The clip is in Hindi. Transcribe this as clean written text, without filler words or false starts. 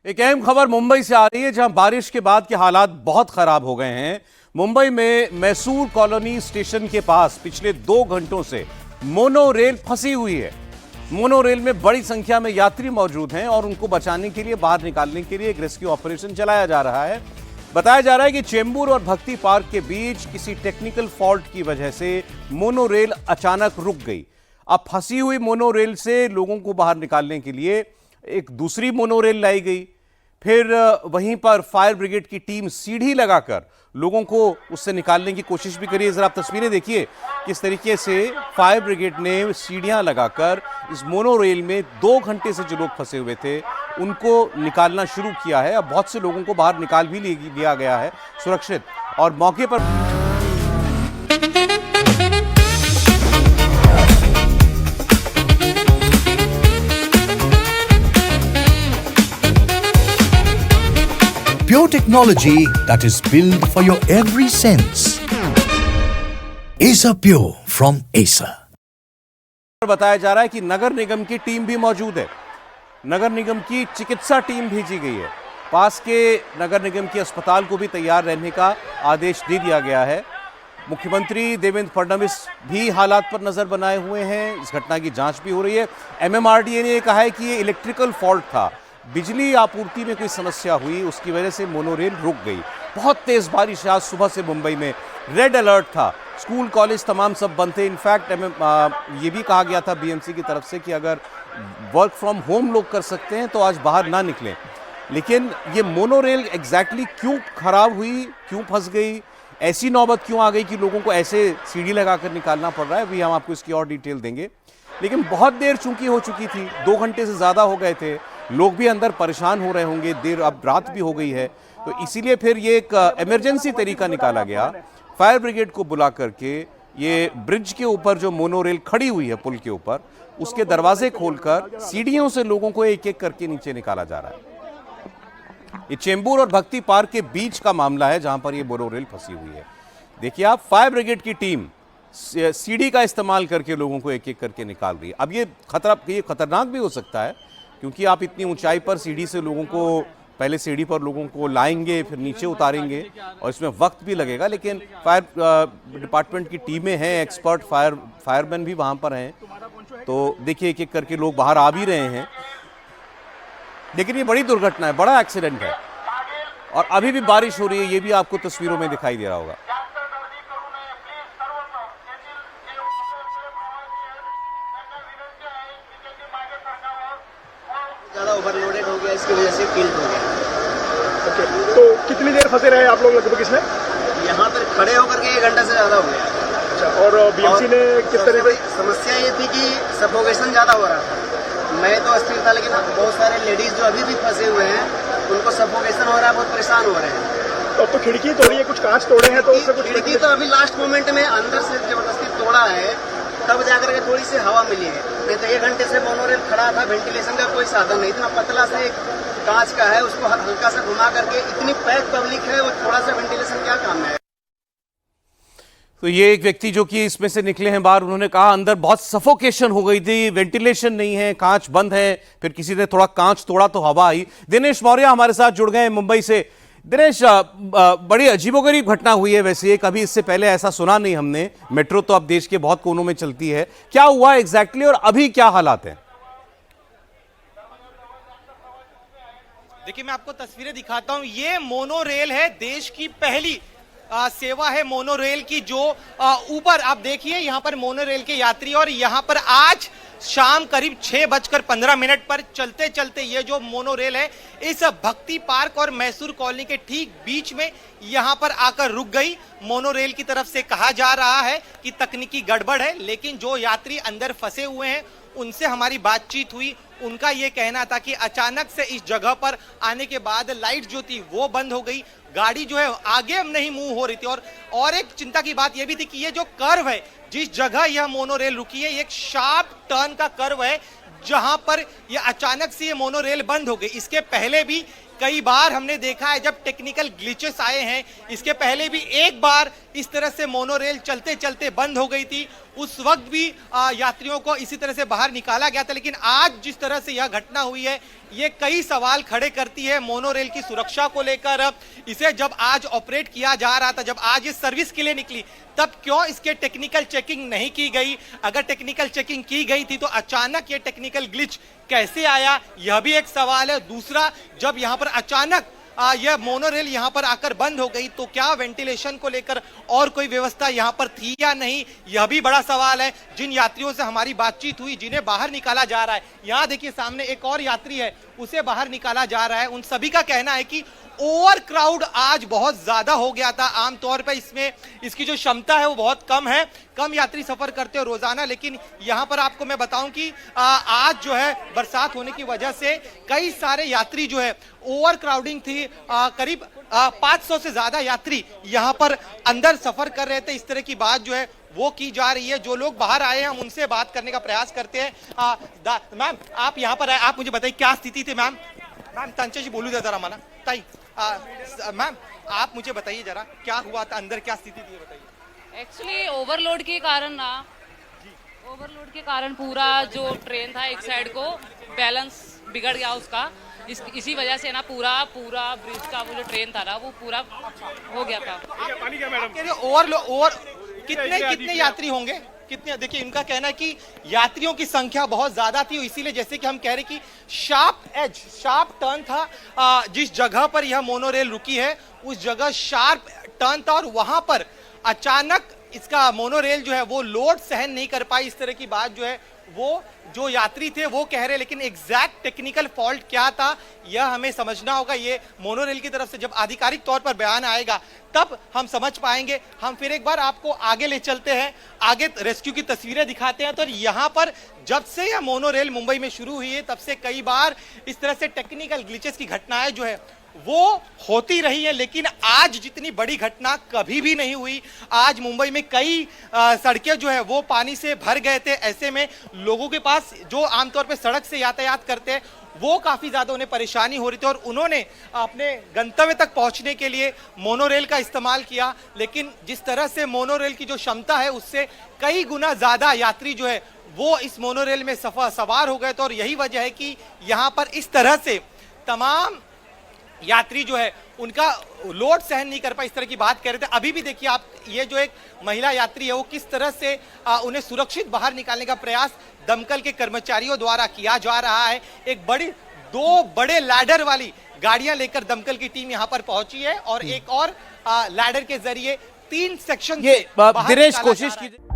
एक अहम खबर मुंबई से आ रही है, जहां बारिश के बाद के हालात बहुत खराब हो गए हैं। मुंबई में मैसूर कॉलोनी स्टेशन के पास पिछले 2 घंटों से मोनो रेल फंसी हुई है। मोनो रेल में बड़ी संख्या में यात्री मौजूद हैं और उनको बचाने के लिए, बाहर निकालने के लिए एक रेस्क्यू ऑपरेशन चलाया जा रहा है। बताया जा रहा है कि चेंबूर और भक्ति पार्क के बीच किसी टेक्निकल फॉल्ट की वजह से मोनो रेल अचानक रुक गई। अब फंसी हुई मोनो रेल से लोगों को बाहर निकालने के लिए एक दूसरी मोनो रेल लाई गई। फिर वहीं पर फायर ब्रिगेड की टीम सीढ़ी लगाकर लोगों को उससे निकालने की कोशिश भी करी है। जरा आप तस्वीरें देखिए किस तरीके से फायर ब्रिगेड ने सीढ़ियां लगाकर इस मोनो रेल में 2 घंटे से जो लोग फंसे हुए थे उनको निकालना शुरू किया है। अब बहुत से लोगों को बाहर निकाल भी लिया गया है सुरक्षित, और मौके पर Pure technology that is built for your every sense. Acer Pure from Acer. बताया जा रहा है कि नगर निगम की टीम भी मौजूद है। नगर निगम की चिकित्सा टीम भेजी गई है। पास के नगर निगम के अस्पताल को भी तैयार रहने का आदेश दे दिया गया है। मुख्यमंत्री देवेंद्र फडणवीस भी हालात पर नजर बनाए हुए हैं। इस घटना की जांच भी हो रही है। एमएमआरडीए ने कहा है कि ये इलेक्ट्रिकल फॉल्ट था, बिजली आपूर्ति में कोई समस्या हुई, उसकी वजह से मोनोरेल रुक गई। बहुत तेज बारिश आज सुबह से मुंबई में, रेड अलर्ट था। स्कूल कॉलेज तमाम सब बंद थे। इनफैक्ट ये भी कहा गया था बीएमसी की तरफ से कि अगर वर्क फ्रॉम होम लोग कर सकते हैं तो आज बाहर ना निकलें। लेकिन ये मोनोरेल एग्जैक्टली क्यों खराब हुई, क्यों फंस गई, ऐसी नौबत क्यों आ गई कि लोगों को ऐसे सीढ़ी लगाकर निकालना पड़ रहा है, अभी हम आपको इसकी और डिटेल देंगे। लेकिन बहुत देर चूंकि हो चुकी थी, 2 घंटे से ज़्यादा हो गए थे, लोग भी अंदर परेशान हो रहे होंगे, देर अब रात भी हो गई है, तो इसीलिए फिर ये एक इमरजेंसी तरीका निकाला गया। फायर ब्रिगेड को बुला करके ये ब्रिज के ऊपर जो मोनोरेल खड़ी हुई है पुल के ऊपर, उसके दरवाजे खोलकर सीढ़ियों से लोगों को एक एक करके नीचे निकाला जा रहा है। ये चेंबूर और भक्ति पार्क के बीच का मामला है जहां पर ये मोनोरेल फंसी हुई है। देखिए आप, फायर ब्रिगेड की टीम सीढ़ी का इस्तेमाल करके लोगों को एक एक करके निकाल रही है। अब ये खतरनाक भी हो सकता है, क्योंकि आप इतनी ऊंचाई पर सीढ़ी से लोगों को, पहले सीढ़ी पर लोगों को लाएंगे, फिर नीचे उतारेंगे और इसमें वक्त भी लगेगा। लेकिन फायर डिपार्टमेंट की टीमें हैं, एक्सपर्ट फायरमैन भी वहां पर हैं, तो देखिए एक एक करके लोग बाहर आ भी रहे हैं। लेकिन ये बड़ी दुर्घटना है, बड़ा एक्सीडेंट है, और अभी भी बारिश हो रही है, ये भी आपको तस्वीरों में दिखाई दे रहा होगा। ज़्यादा ओवरलोडेड हो गया, इसकी वजह से टिल्ट हो गया। ओके, तो कितनी देर फंसे रहे आप लोग लगभग इसमें? यहाँ पर खड़े होकर के 1 घंटा से ज़्यादा हो गया। अच्छा, और बीएमसी ने किस तरह से? समस्या ये थी कि सफोकेशन ज़्यादा हो रहा था। मैं तो अस्थिर था, लेकिन बहुत सारे लेडीज जो अभी भी फंसे हुए हैं उनको सफोकेशन हो रहा है, बहुत परेशान हो रहे हैं। तो अब तो खिड़की तोड़ी है, कुछ कांच तोड़े हैं, तो उससे कुछ खिड़की तो अभी लास्ट मोमेंट में अंदर से जबरदस्ती तोड़ा है, तब जाकर के थोड़ी सी हवा मिली है। नहीं तो 1 घंटे से मोनोरेल खड़ा था, वेंटिलेशन का कोई साधन नहीं, इतना पतला से कांच का है, उसको हल्का सा घुमा करके, इतनी पैक पब्लिक है, वो थोड़ा सा वेंटिलेशन क्या काम है। तो ये एक व्यक्ति जो कि इसमें से निकले हैं बाहर, उन्होंने कहा अंदर बहुत सफोकेशन हो गई थी, वेंटिलेशन नहीं है, कांच बंद है, फिर किसी ने थोड़ा कांच तोड़ा तो हवा आई। दिनेश मौर्य हमारे साथ जुड़ गए हैं मुंबई से। दिनेश, बड़ी अजीबोगरीब घटना हुई है वैसे ये, कभी इससे पहले ऐसा सुना नहीं हमने। मेट्रो तो अब देश के बहुत कोनों में चलती है, क्या हुआ एग्जैक्टली और अभी क्या हालात हैं? देखिए मैं आपको तस्वीरें दिखाता हूं। ये मोनो रेल है, देश की पहली सेवा है मोनो रेल की, जो ऊपर आप देखिए यहाँ पर मोनो रेल के यात्री, और यहाँ पर आज शाम करीब 6:15 पर चलते चलते ये जो मोनो रेल है इस भक्ति पार्क और मैसूर कॉलोनी के ठीक बीच में यहाँ पर आकर रुक गई। मोनो रेल की तरफ से कहा जा रहा है कि तकनीकी गड़बड़ है, लेकिन जो यात्री अंदर फंसे हुए हैं उनसे हमारी बातचीत हुई। उनका ये कहना था कि अचानक से इस जगह पर आने के बाद लाइट जो थी वो बंद हो गई, गाड़ी जो है आगे नहीं मूव हो रही थी, और एक चिंता की बात यह भी थी कि ये जो कर्व है, जिस जगह यह मोनोरेल रुकी है, ये एक शार्प टर्न का कर्व है, जहां पर ये अचानक से ये मोनोरेल बंद हो गई। इसके पहले भी कई बार हमने देखा है जब टेक्निकल ग्लिचेस आए हैं, इसके पहले भी एक बार इस तरह से मोनोरेल चलते चलते बंद हो गई थी। उस वक्त भी यात्रियों को इसी तरह से बाहर निकाला गया था। लेकिन आज जिस तरह से यह घटना हुई है, ये कई सवाल खड़े करती है मोनोरेल की सुरक्षा को लेकर। इसे जब आज ऑपरेट किया जा रहा था, जब आज ये सर्विस के लिए निकली, तब क्यों इसके टेक्निकल चेकिंग नहीं की गई? अगर टेक्निकल चेकिंग की गई थी तो अचानक ये टेक्निकल ग्लिच कैसे आया, यह भी एक सवाल है। दूसरा, जब यहाँ पर अचानक यह मोनोरेल यहाँ पर आकर बंद हो गई तो क्या वेंटिलेशन को लेकर और कोई व्यवस्था यहाँ पर थी या नहीं, यह भी बड़ा सवाल है। जिन यात्रियों से हमारी बातचीत हुई, जिन्हें बाहर निकाला जा रहा है, यहाँ देखिए सामने एक और यात्री है, उसे बाहर निकाला जा रहा है। उन सभी का कहना है कि ओवर क्राउड आज बहुत ज्यादा हो गया था। आमतौर पर इसमें इसकी जो क्षमता है वो बहुत कम है, कम यात्री सफर करते हैं रोजाना। लेकिन यहाँ पर आपको मैं बताऊं कि आज जो है बरसात होने की वजह से कई सारे यात्री जो है ओवर क्राउडिंग थी। करीब 500 से ज्यादा यात्री यहाँ पर अंदर सफर कर रहे थे। इस तरह की बात जो है वो की जा रही है। जो लोग बाहर आए हैं हम उनसे बात करने का प्रयास करते हैं। मैम, आप यहाँ पर आए, आप मुझे बताइए क्या स्थिती थी? मैम त्यांच्याशी बोलू द्या जरा मला। ताई, मैम आप मुझे बताइए जरा क्या हुआ था, अंदर क्या स्थिति थी, बताइए। एक्चुअली ओवरलोड के कारण पूरा जो ट्रेन था एक साइड को बैलेंस बिगड़ गया उसका। इसी वजह से ना पूरा ब्रिज का वो जो ट्रेन था ना वो पूरा हो गया था। पानी क्या मैडम? ओवर कितने यात्री होंगे? कितने? देखिए इनका कहना है कि यात्रियों की संख्या बहुत ज्यादा थी, इसीलिए जैसे कि हम कह रहे कि शार्प टर्न था। जिस जगह पर यह मोनोरेल रुकी है उस जगह शार्प टर्न था और वहां पर अचानक इसका मोनोरेल जो है वो लोड सहन नहीं कर पाई। इस तरह की बात जो है वो जो यात्री थे वो कह रहे, लेकिन एग्जैक्ट टेक्निकल फॉल्ट क्या था यह हमें समझना होगा। ये मोनोरेल की तरफ से जब आधिकारिक तौर पर बयान आएगा तब हम समझ पाएंगे। हम फिर एक बार आपको आगे ले चलते हैं, आगे रेस्क्यू की तस्वीरें दिखाते हैं। तो यहाँ पर जब से यह मोनोरेल मुंबई में शुरू हुई है तब से कई बार इस तरह से टेक्निकल ग्लिचेस की घटनाएं जो है वो होती रही है, लेकिन आज जितनी बड़ी घटना कभी भी नहीं हुई। आज मुंबई में कई सड़कें जो है वो पानी से भर गए थे। ऐसे में लोगों के पास जो आमतौर पे सड़क से यातायात करते हैं वो काफी ज्यादा उन्हें परेशानी हो रही थी और उन्होंने अपने गंतव्य तक पहुंचने के लिए मोनोरेल का इस्तेमाल किया। लेकिन जिस तरह से मोनोरेल की जो क्षमता है उससे कई गुना ज्यादा यात्री जो है वो इस मोनोरेल में सवार हो गए थे और यही वजह है कि यहाँ पर इस तरह से तमाम यात्री जो है उनका लोड सहन नहीं कर पाए। इस तरह की बात कर रहे थे। अभी भी देखिए आप, ये जो एक महिला यात्री है वो किस तरह से उन्हें सुरक्षित बाहर निकालने का प्रयास दमकल के कर्मचारियों द्वारा किया जा रहा है। दो बड़े लैडर वाली गाड़ियां लेकर दमकल की टीम यहाँ पर पहुंची है और एक और लैडर के जरिए 3 सेक्शन ये दिनेश कोशिश कीजिए।